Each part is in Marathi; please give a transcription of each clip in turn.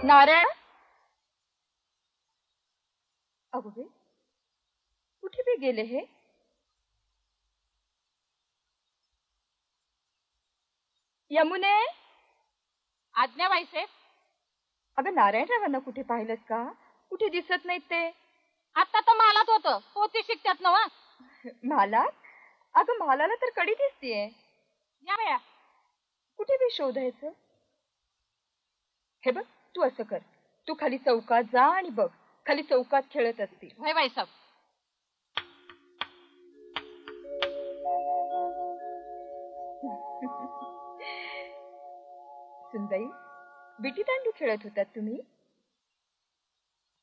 नारायण, अगो बे, कुठे बी गेले हे? यमुने, आज्ञा बाईसाहेब. अगं नारायणरावांना कुठे पाहिलंस का? कुठे दिसत नाहीत ते. आता तर मालात होतं, पोती शिकतात ना. माला? अगं मालाला तर कडी दिसतीये. या बाया. कुठे बी शोधायचं. हे बघ, तू असं कर, तू खाली चौकात जा आणि बघ, खाली चौकात खेळत असतील. होय बाईसाहेब. सुनबाई, विटी दांडू खेळत होतात तुम्ही?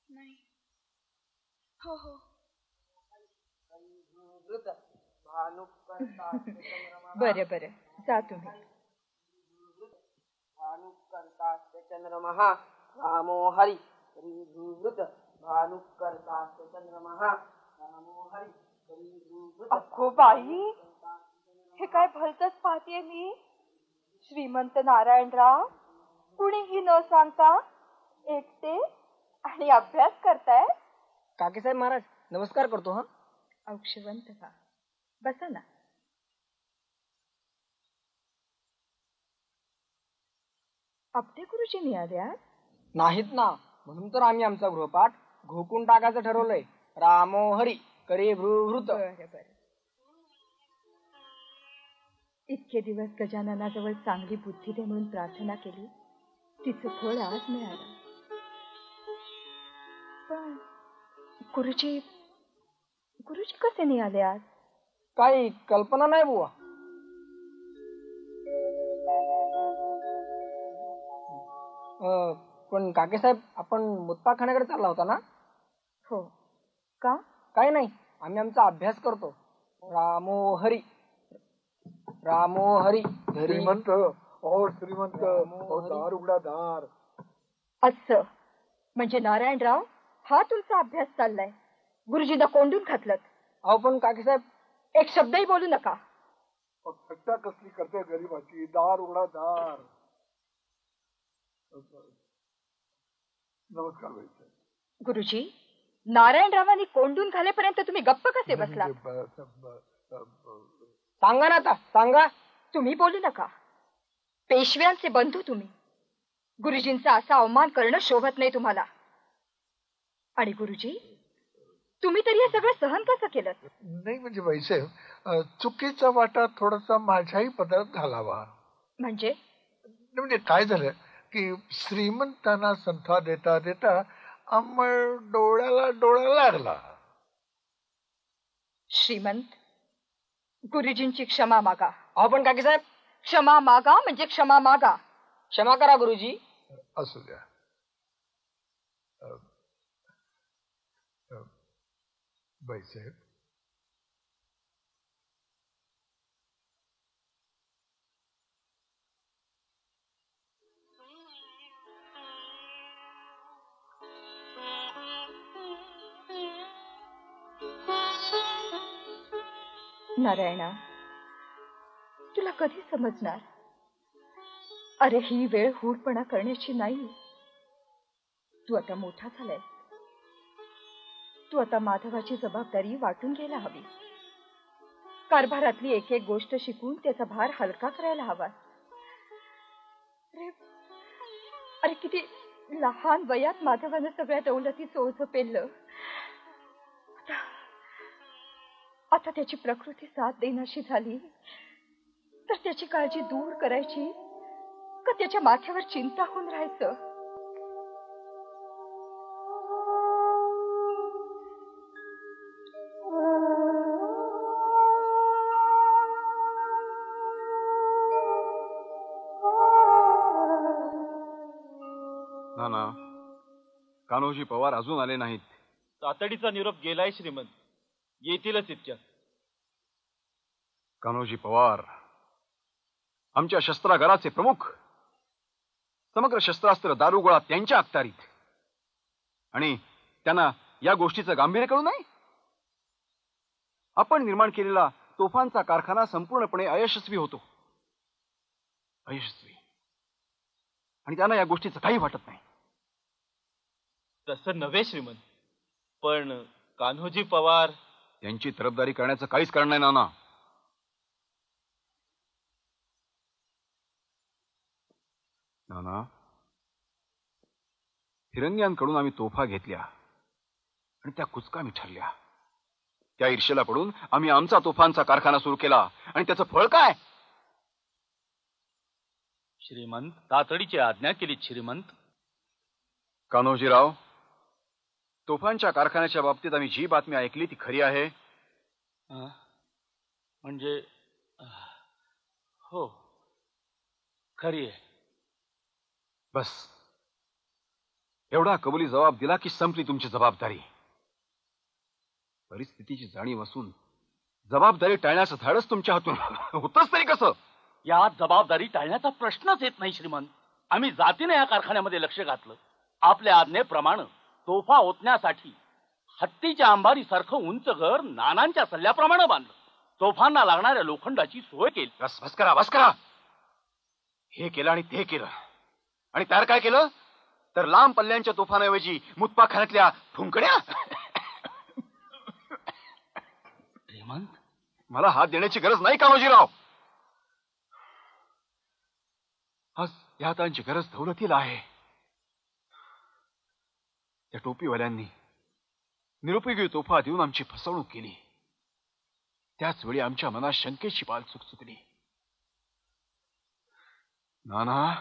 नाही. हो हो. बरं बरं, जा तुम्ही. चंद्रमहा रामो हरी हरिभूत भानुकर्तास्य चंद्रमहा रामो हरी. अख्खो बाई, हे काय भलतच पाहतेय मी. श्रीमंत नारायणराव कुणीही न सांगता एकटे आणि अभ्यास करताय. काकीसाहेब महाराज नमस्कार करतो. हा औक्षवंत का, बसा ना. आपटे गुरुजी मिळाल्या नाहीत ना, म्हणून तर आम्ही आमचा गृहपाठ घोकून टाकायचं ठरवलंय. रामो हरी करी भृत. बरं बरं. इतके दिवस गजाननाजवळ चांगली बुद्धी दे म्हणून प्रार्थना केली, तिचं फळ आज मिळालं. पण गुरुजी गुरुजी कसे निघाले आज? काही कल्पना नाही बुवा. पण काकीसाहेब, आपण मुत्पाखान्याकडे चालला होता ना? हो का? काही नाही, आम्ही आमचा अभ्यास करतो. रामो हरी रामो हरी. श्रीमंत ओ श्रीमंत, दार उघडा दार. असं म्हणजे नारायणराव, हा तुमचा अभ्यास चाललाय? गुरुजींना कोंडून घातलं? अहो पण काकीसाहेब, एक शब्दही बोलू नका. थट्टा कसली करते गरीबाची. दार उघडा दार. नमस्कार बाई. गुरुजी, नारायणरावांनी कोंडून घालेपर्यंत तुम्ही गप्प कसे बसला? सांगा ना आता, सांगा. तुम्ही बोलू नका. पेशव्यांचे बंधू तुम्ही. गुरुजींचा असा अवमान करणं शोभत नाही तुम्हाला. आणि गुरुजी, तुम्ही तरी हे सगळं सहन कसं केलं? नाही म्हणजे बाईसाहेब, चुकीचा वाटा थोडासा माझ्याही पदरात घालावा. म्हणजे काय झालं की श्रीमंतांना संथा देता देता अंमळ डोळ्याला डोळा लागला. श्रीमंत, गुरुजींची क्षमा मागा. अहो पण काकीसाहेब, क्षमा मागा म्हणजे क्षमा मागा. क्षमा करा गुरुजी. असू द्या. बाईसाहेब, नारायणा, तुला कधी समजणार? अरे, ही वेळ हूडपणा करण्याची नाही. तू आता मोठा झालाय. तू आता माधवाची जबाबदारी वाटून घ्यायला हवी. कारभारातली एक एक गोष्ट शिकून त्याचा भार हलका करायला हवा. अरे किती लहान वयात माधवानं सगळ्या दौलतीचं ओझं पेललं. आता त्याची प्रकृती साथ देण्याशी झाली तर त्याची काळजी दूर करायची का त्याच्या माथ्यावर चिंता होऊन राहायचं? ना कान्होजी पवार अजून आले नाहीत. तातडीचा निरोप गेलाय श्रीमंत, येतीलच इतक्यात. कान्होजी पवार आमच्या शस्त्रागाराचे प्रमुख. समग्र शस्त्रास्त्र दारुगोळा त्यांच्या अखत्यारीत, आणि त्यांना या गोष्टीचं गांभीर्य कळू नये. आपण निर्माण केलेला तोफांचा कारखाना संपूर्णपणे अयशस्वी होतो. अयशस्वी, आणि त्यांना या गोष्टीचं काही वाटत नाही. तसं नव्हे श्रीमंत, पण कान्होजी पवार त्यांची तरफदारी करण्याचं काहीच कारण नाही नाना. नाना, फिरंग्यांकडून आम्ही तोफा घेतल्या आणि त्या कुचकामी ठरल्या. त्या ईर्षेला पडून आम्ही आमचा तोफांचा कारखाना सुरू केला आणि त्याचं फळ काय? श्रीमंत, तातडीची आज्ञा केली श्रीमंत. कान्होजीराव, तोफांच्या कारखान्याच्या बाबतीत आम्ही जी बातमी ऐकली ती खरी आहे? म्हणजे हो, खरी आहे. बस एवढा कबुली जबाब दिला की संपली तुमची जबाबदारी. परिस्थितीची जाणीव असून जबाबदारी टाळण्याचं धाडस तुमच्या हातून होतच तरी कसं? या जबाबदारी टाळण्याचा प्रश्नच येत नाही श्रीमंत. आम्ही जातीने या कारखान्यामध्ये लक्ष घातलं. आपल्या आज्ञेप्रमाणे तोफा ओतण्यासाठी हत्तीच्या अंबारीसारखं उंच घर नानांच्या सल्ल्याप्रमाणे बांधलं. तोफांना लागणाऱ्या लोखंडाची सोय केली. बस करा. हे केलं आणि ते केलं आणि त्यावर काय केलं तर लांब पल्ल्यांच्या तोफांऐवजी मुतपाखान्यातल्या ठुंकड्या. श्रीमंत, मला हात देण्याची गरज नाही कान्होजीराव. आज या हातांची गरज दौलतीला आहे. त्या टोपीवाल्यांनी निरुपयोगी तोफा देऊन आमची फसवणूक केली. त्याच वेळी आमच्या मनात शंकेची पाल चुकचुकली. नाना,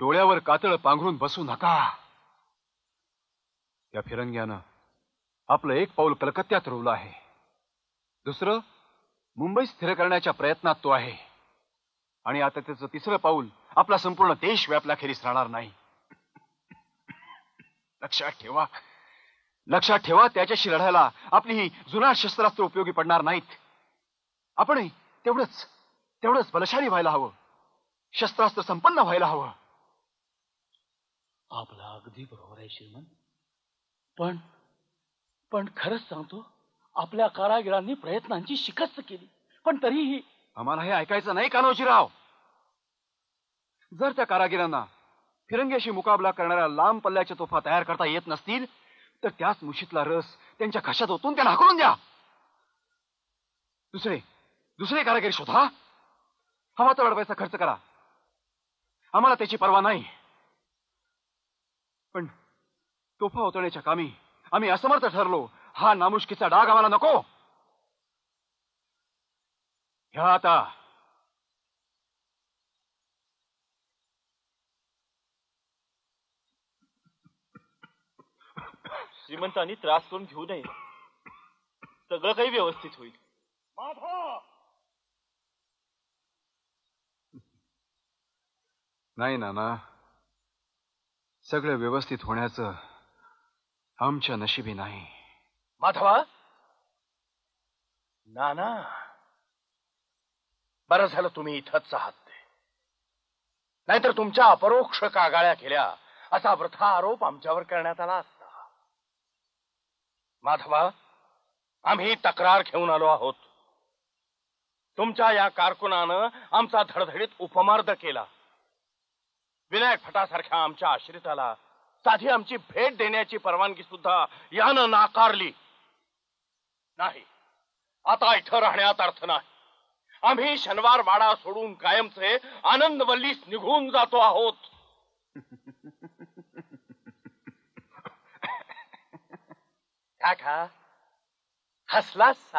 डोळ्यावर कातळ पांघरून बसू नका. या फिरंग्यानं आपलं एक पाऊल कलकत्त्यात रोवलं आहे. दुसरं मुंबई स्थिर करण्याच्या प्रयत्नात तो आहे आणि आता त्याचं तिसरं पाऊल आपला संपूर्ण देश व्यापल्याखेरीस राहणार नाही. लक्षात ठेवा त्याच्याशी लढायला आपली ही जुनाट शस्त्रास्त्र उपयोगी पडणार नाहीत. आपणही तेवढंच बलशाली व्हायला हवं, शस्त्रास्त्र संपन्न व्हायला हवं. आपला अगदी बरोबर आहे श्रीमंत. पण खरंच सांगतो, आपल्या कारागिरांनी प्रयत्नांची शिकस्त केली, पण तरीही आम्हाला हे ऐकायचं नाही कान्होजीराव. जर त्या कारागिरांना फिरंग्याशी मुकाबला करणाऱ्या लांब पल्ल्याच्या तोफा तयार करता येत नसतील तर त्याच मुशीतला रस त्यांच्या घशात ओतून त्यांना हाकलून द्या. दुसरे कारागीर शोधा. हवा तेवढा पैसा खर्च करा, आम्हाला त्याची पर्वा नाही. पण तोफा उतरण्याच्या कामी आम्ही असमर्थ ठरलो हा नामुष्कीचा डाग आम्हाला नको. ह्या आता श्रीमंतांनी त्रास करून घेऊ नये. सगळं काही व्यवस्थित होईल. नाही नाना, सगळं व्यवस्थित होण्याचं आमच्या नशिबी नाही. माधवा, नाना, बरं झालं तुम्ही इथंच आहात. नाहीतर तुमच्या अपरोक्ष कागाळ्या केल्या असा वृथा आरोप आमच्यावर करण्यात आला असता. माधवा, आम्ही तक्रार घेऊन आलो आहोत. तुमच्या या कारकुनानं आमचा धडधडीत उपमार्द केला. विनायक भटासारख्या आमच्या आश्रिताला साधी आमची भेट देण्याची परवानगी सुद्धा यानं नाकारली. नाही, आता इथं राहण्यात अर्थ नाही. आम्ही शनिवार वाडा सोडून कायमचे आनंदवल्लीस निघून जातो आहोत. काका, हसलास?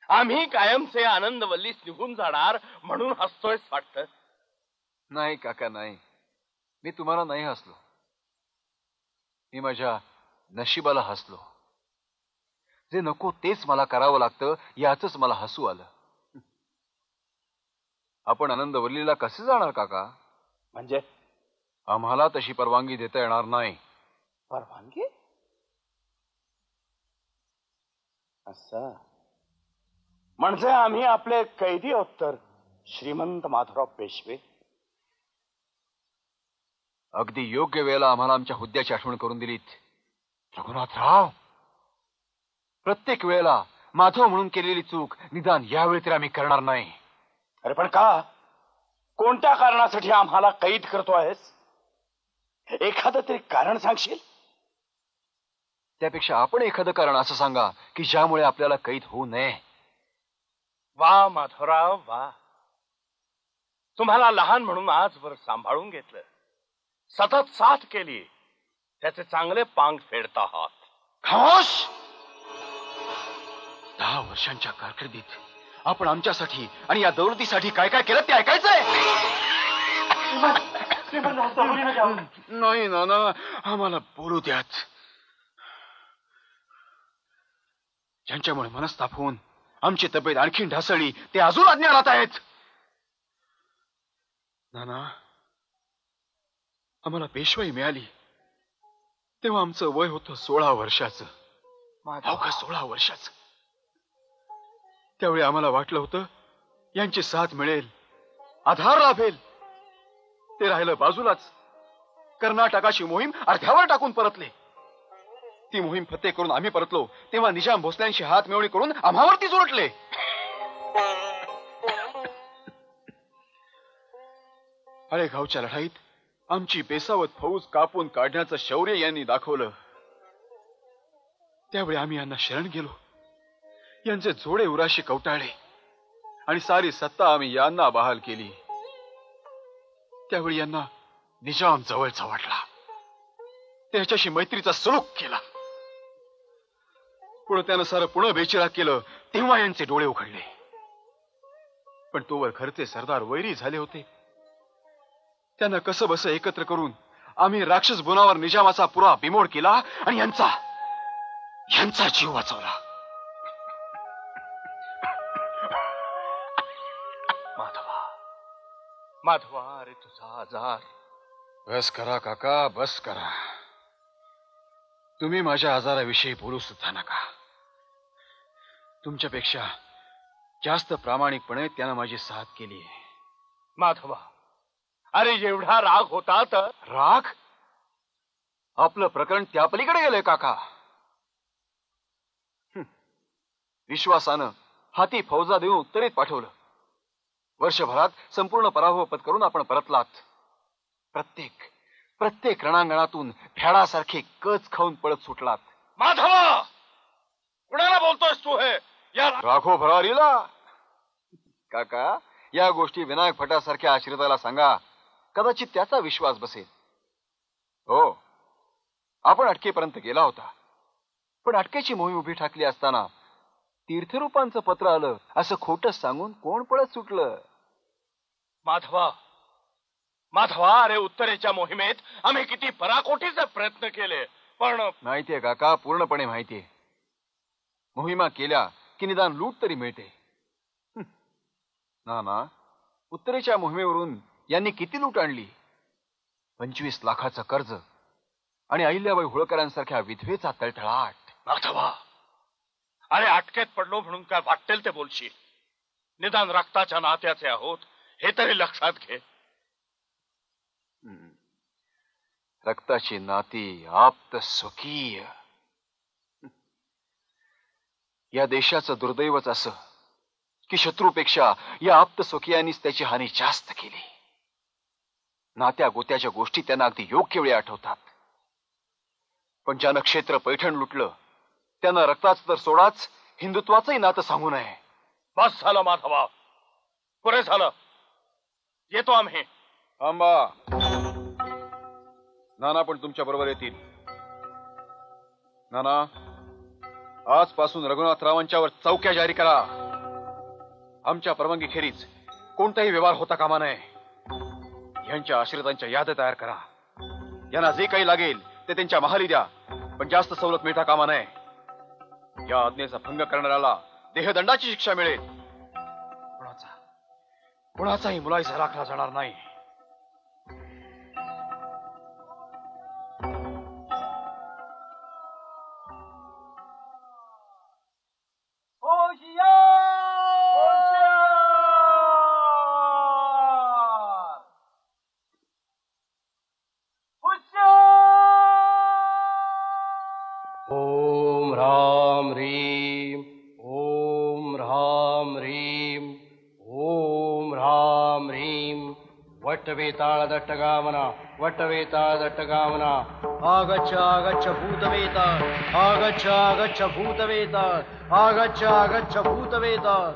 आम्ही कायमचे आनंदवल्लीस निघून जाणार म्हणून हसतोयच वाटतं. नाही काका, नाही. मी तुम्हाला नाही हसलो. मी माझ्या नशिबाला हसलो. जे नको तेच मला करावं लागतं याच मला हसू आलं. आपण आनंदवल्लीला कसे जाणार काका? म्हणजे आम्हाला तशी परवानगी देता येणार नाही. परवानगी? असं म्हणजे आम्ही आपले कैदी आहोत तर श्रीमंत माधवराव पेशवे? अगदी योग्य वेळेला आम्हाला आमच्या हुद्द्याची आठवण करून दिलीत रघुनाथराव. प्रत्येक वेळेला माधव म्हणून केलेली चूक निदान यावेळी तरी आम्ही करणार नाही. अरे पण का? कोणत्या कारणासाठी आम्हाला कैद करतो आहेस? एखादं तरी कारण सांगशील? त्यापेक्षा आपण एखादं कारण असं सांगा की ज्यामुळे आपल्याला कैद होऊ नये. वा माधवराव वा, तुम्हाला लहान म्हणून आजवर सांभाळून घेतलं, सतत साथ केली, त्याचे चांगले पांग फेडता आहात. खामोश! 10 वर्षांच्या कारकिर्दीत आपण आमच्यासाठी आणि या दौलतीसाठी काय काय केलं ते ऐकायचंय. नाही नाना, आम्हाला बोलू द्यात. ज्यांच्यामुळे मनस्ताप होऊन आमची तब्येत आणखीन ढासळली ते अजून अज्ञानात आहेत. नाना, आम्हाला पेशवाई मिळाली तेव्हा आमचं वय होतं 16 वर्षाचं. अवघं 16 वर्षाचं. त्यावेळी आम्हाला वाटलं होतं यांची साथ मिळेल, आधार लाभेल. ते राहिलं बाजूलाच. कर्नाटकाची मोहीम अर्ध्यावर टाकून परतले. ती मोहीम फत्ते करून आम्ही परतलो तेव्हा निजाम भोसल्यांशी हात मिळवणी करून आम्हावरतीच उलटले. आळेगावच्या लढाईत आमची बेसावत फौज कापून काढण्याचं शौर्य यांनी दाखवलं. त्यावेळी आम्ही यांना शरण गेलो. यांचे जोडे उराशी कवटाळले आणि सारी सत्ता आम्ही यांना बहाल केली. त्यावेळी यांना निजाम जवळचा वाटला. त्याच्याशी मैत्रीचा सलूक केला. पुढे त्यानं सारं पुन्हा बेचिराग केलं तेव्हा यांचे डोळे उघडले. पण तोवर घरचे सरदार वैरी झाले होते. त्यांना कसं बस एकत्र करून आम्ही राक्षस बुनावर निजामाचा पुरा बिमोड केला आणि यांचा जीव वाचवला. माधवा, माधवा, अरे तुझा आजार. बस करा काका, बस करा. तुम्ही माझ्या आजाराविषयी बोलू सुद्धा नका. तुमच्यापेक्षा जास्त प्रामाणिकपणे त्यानं माझी साथ केली. माधवा, अरे एवढा राग होता तर. राग? आपलं प्रकरण त्या पलीकडे गेलंय काका. विश्वासानं हाती फौजा देऊन उत्तरेत पाठवलं. वर्षभरात संपूर्ण पराभव पत्करून आपण परतलात. प्रत्येक रणांगणातून भ्याडासारखे कच खाऊन पळत सुटलात. माधवा, कुणाला बोलतोयस तू हे? या राघो भरारीला. काका, या गोष्टी विनायक भटासारख्या आश्रिताला सांगा, कदाचित त्याचा विश्वास बसेल. हो, आपण अटकेपर्यंत गेला होता. पण अटकेची मोहीम उभी ठाकली असताना तीर्थरूपांचं पत्र आलं असं खोटं सांगून कोण पळत सुटलं? माधवा, माधवा, अरे उत्तरेच्या मोहिमेत आम्ही किती पराकोटीचे प्रयत्न केले, पण माहितीये काका, पूर्णपणे माहितीये. मोहिमा केल्या की निदान लूट तरी मिळते. ना, उत्तरेच्या मोहिमेवरून यांनी किती लूट आणली? 25 लाखाचं कर्ज आणि अहिल्याबाई होळकरांसारख्या विधवेचा तळतळाट. माधवा, अरे अटकेत पडलो म्हणून काय वाटेल ते बोलशील. निदान रक्ताच्या नात्याचे आहोत हे तरी लक्षात घे. रक्ताची नाती, आप्त स्वकीय. या देशाचं दुर्दैवच असं की शत्रूपेक्षा या आप्त स्वकीयांनीच त्याची हानी जास्त केली. नात्या गोत्याच्या गोष्टी त्यांना अगदी योग्य वेळी आठवतात. पण ज्यानं क्षेत्र पैठण लुटलं त्यानं रक्ताचं तर सोडाच, हिंदुत्वाचंही नातं सांगू नये. बस झालं माधवा, पुरे झालं. येतो आम्ही. आंबा, नाना पण तुमच्या बरोबर येतील. नाना, आजपासून रघुनाथरावांच्यावर चौक्या जारी करा. आमच्या परवानगीखेरीज कोणताही व्यवहार होता कामा नये. यांच्या आश्रितांच्या याद्या तयार करा. यांना जे काही लागेल ते त्यांच्या महाली द्या, पण जास्त सवलत मिळता कामा नये. या आज्ञेचा भंग करणाऱ्याला देहदंडाची शिक्षा मिळेल. कुणाचाही मुलायसा राखला जाणार नाही. ओम राम ह्रीम, ओम राम ह्रीम, ओम राम ह्रीम. वट वट्टवेताळ दट्टगामना वट्टवेताळ दट्टगामना आगच्छ आगच्छ भूतवेताळ आगच्छ आगच्छ भूतवेताळ आगच्छ आगच्छ भूतवेताळ.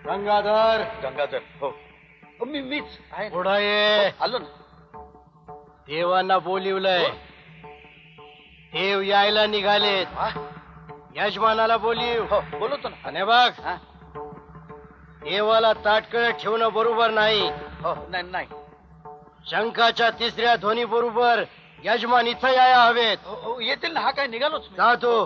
गंगाधर गंगाधर हो मीच आहे. पुढं ये. आलो ना. देवांना बोलिवलंय. देव यायला निघालेत. यजमानाला बोलिव. हो बोलवतो ना. आणि बघ हा? देवाला ताटकळत ठेवणं बरोबर नाही. हो नाही नाही. शंखाच्या तिसऱ्या ध्वनी बरोबर यजमान इथं यायला हवेत. हो, हो, येतील ना. हा काय निघालोच मी. जातो.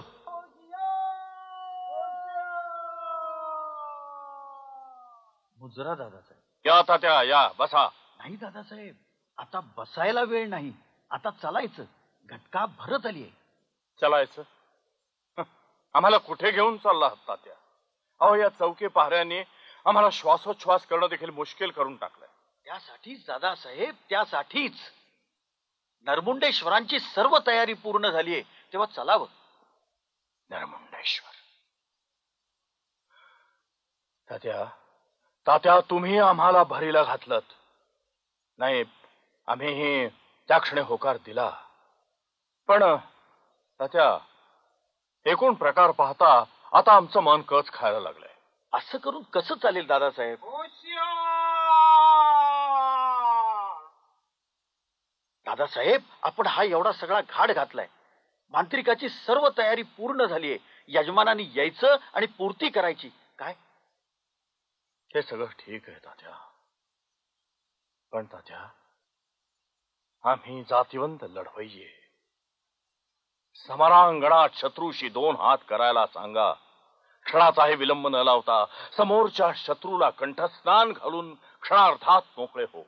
मुजरा दादासाहेब. या तात्या या बसा. नाही दादासाहेब आता बसायला वेळ नाही. आता चालायचं. घटका भरत आली आहे. चलायचं आम्हाला कुठे घेऊन चालला आहात तात्या? अहो या चौकी पहाऱ्यांनी आम्हाला श्वासोच्छ्वास करणं देखील मुश्किल करून टाकलंय. त्यासाठीच दादासाहेब त्यासाठीच नरमुंडेश्वरांची सर्व तयारी पूर्ण झालीये. तेव्हा चलावं. नरमुंडेश्वर. तात्या तात्या तुम्ही आम्हाला भरीला घातलत. नाही आम्हीही त्या क्षणी होकार दिला. पण तात्या एकूण प्रकार पाहता आता आमचं मन कच खायला लागलंय. असं करून कसं चालेल दादासाहेब? दादासाहेब आपण हा एवढा सगळा घाट घातलाय. मांत्रिकाची सर्व तयारी पूर्ण झालीये. यजमानांनी यायचं आणि पूर्ती करायची. काय हे सगळं ठीक आहे तात्या. पण तात्या आम्ही जातिवंत लढवय्ये. समरांगणात शत्रूशी 2 हात करायला सांगा. क्षणाचाही विलंब न लावता समोरच्या शत्रूला कंठस्नान घालून क्षणार्धात मोकळे हो.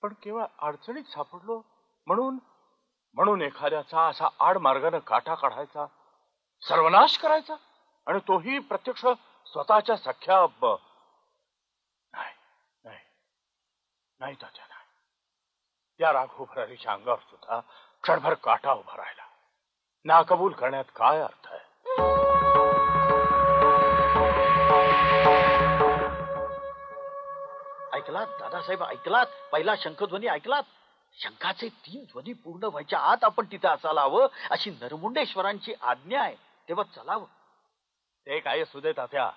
पण केवळ अडचणीत सापडलो म्हणून एखाद्याचा असा आडमार्गानं काटा काढायचा, सर्वनाश करायचा, आणि तोही प्रत्यक्ष स्वतःच्या सख्या नाही नाही नाही तात्या नाही. या राघव भरारीच्या अंगावर सुद्धा क्षणभर काटा उभा राहिला. नाकबूल करण्यात काय अर्थ आहे? ऐकलात दादासाहेब? ऐकलात? पहिला शंखध्वनी ऐकलात? शंखाचे 3 ध्वनी पूर्ण व्हायच्या आत आपण तिथे असायला हवं अशी नरमुंडेश्वरांची आज्ञा आहे. तेव्हा चलावं. ते काय असू दे तात्या.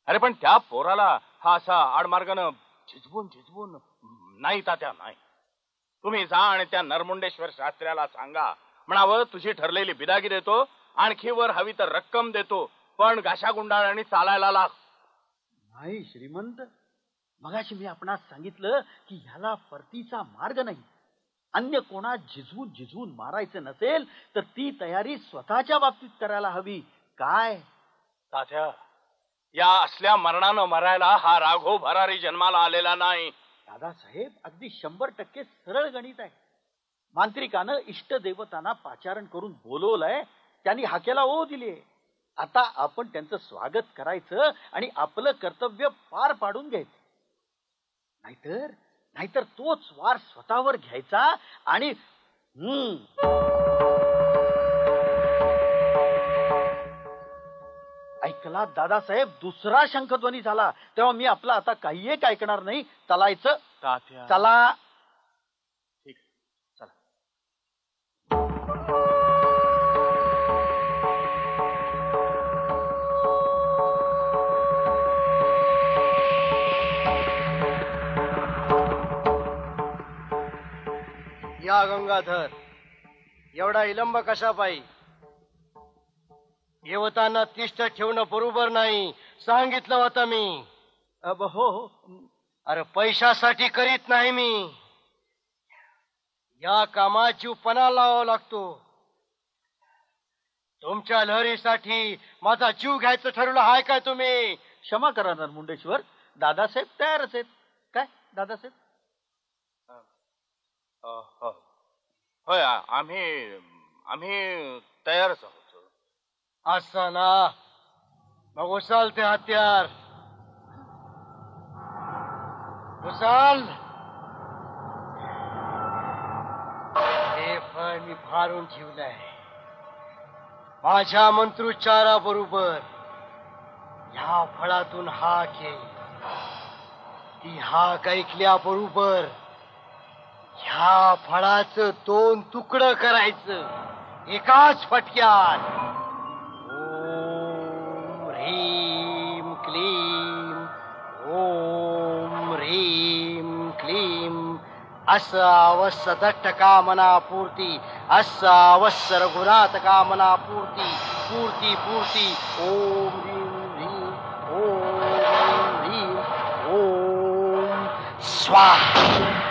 अरे पण त्या पोराला हा असा आडमार्गानं झिजवून नाही तात्या नाही. तुम्ही जा आणि त्या नरमुंडेश्वर शास्त्र्याला सांगा म्हणावं तुझी ठरलेली बिदागी देतो, आणखी वर हवी तर रक्कम देतो, पण गाशा गुंडाळाने चालायला लाग. नाही श्रीमंत, मगाशी मी आपणास सांगितलं की ह्याला परतीचा मार्ग नाही. अन्य कोणा झिजवून मारायचं नसेल तर ती तयारी स्वतःच्या बाबतीत करायला हवी. काय तात्या या असल्या मरणानं मरायला हा राघव भरारी जन्माला आलेला नाही. दादासाहेब अगदी 100% सरळ गणित आहे. मांत्रिकानं इष्टदेवतांना पाचारण करून बोलवलंय. त्यांनी हाकेला ओ दिली. आता आपण त्यांचं स्वागत करायचं आणि आपलं कर्तव्य पार पाडून घ्यायचं. नाहीतर तोच वार स्वतःवर घ्यायचा आणि ऐकला दादासाहेब? दुसरा शंखध्वनी झाला तेव्हा मी आपला आता काही एक ऐकणार नाही. चालायचं. तात्या चला. ठीक चला. या गंगाधर, एवढा विलंब कशा पायी? देवतांना तिष्ठ ठेवणं बरोबर नाही सांगितलं होतं मी. हो. अरे पैशासाठी करीत नाही मी. या कामात जीव पणा लावावा लागतो. तुमच्या लहरीसाठी माझा जीव घ्यायचं ठरवलं हाय काय तुम्ही? क्षमा करा नरमुंडेश्वर. दादासाहेब तयारच आहेत. काय दादासाहेब? होय आम्ही तयारच आहोत. असं ना, मग उचल ते हत्यार. उचल. हे फळ मी फारून ठेवलंय माझ्या मंत्रोच्चारा बरोबर. ह्या फळातून हाक येईल. ती हाक ऐकल्याबरोबर ह्या फळाचं 2 तुकडं करायचं एकाच फटक्यात. ओम ह्रीम क्लीम ओम ह्रीम क्लीम असावस्स दट्ट कामना पूर्ती असावस्स रघुनाथ कामना पूर्ती पूर्ती पूर्ती. ओम ह्रीम ह्रीम ओम ह्रीम ओम स्वाहा.